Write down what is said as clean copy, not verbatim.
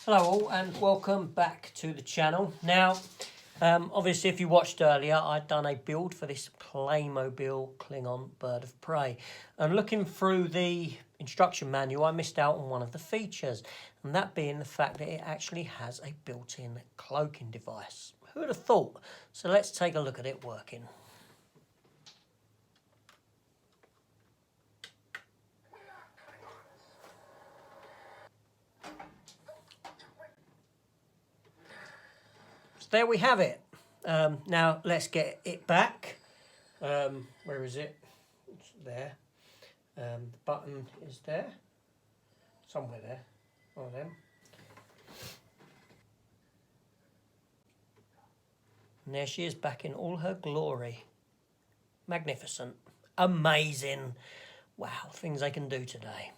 Hello all and welcome back to the channel. Now, obviously if you watched earlier, I'd done a build for this Playmobil Klingon bird of prey. And looking through the instruction manual, I missed out on one of the features. And that being the fact that it actually has a built-in cloaking device. Who would have thought? So let's take a look at it working. There we have it. Now let's get it back. Where is it? It's there. The button is there. Somewhere there. One of them. And there she is back in all her glory. Magnificent. Amazing. Wow, things they can do today.